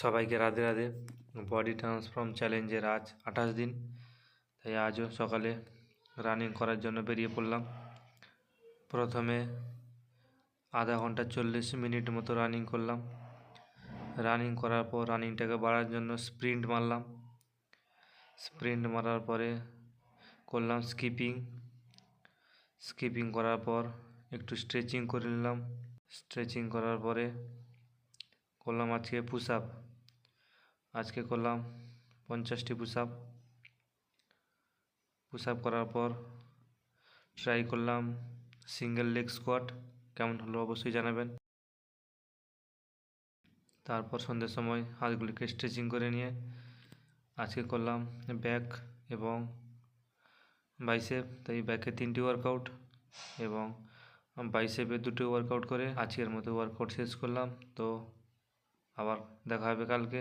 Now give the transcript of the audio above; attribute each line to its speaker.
Speaker 1: সবাইকে Radhe Radhe. Body transform চ্যালেঞ্জের আজ 28 দিন, তাই আজও সকালে রানিং করার জন্য বেরিয়ে পড়লাম। প্রথমে আধা ঘন্টা 40 মিনিট মতো রানিং করলাম। রানিং করার পর রানিংটাকে বাড়ার জন্য স্প্রিন্ট মারলাম। স্প্রিন্ট মারার পরে করলাম স্কিপিং করার পর একটু স্ট্রেচিং করে নিলাম। স্ট্রেচিং করার পরে করলাম আজকে পুশ আপ। আজকে করলাম 50টি পুশ আপ করার পর ট্রাই করলাম সিঙ্গেল লেগ স্কোয়াট। কেমন হলো অবশ্যই জানাবেন। তারপর সন্ধ্যের সময় হাতগুলিকে স্ট্রেচিং করে নিয়ে আজকে করলাম ব্যাক এবং বাইসেপ। তাই ব্যাকে 3টি ওয়ার্কআউট এবং বাইসেপে 2টি ওয়ার্কআউট করে আজকের মতো ওয়ার্কআউট শেষ করলাম। তো আবার দেখা হবে কালকে।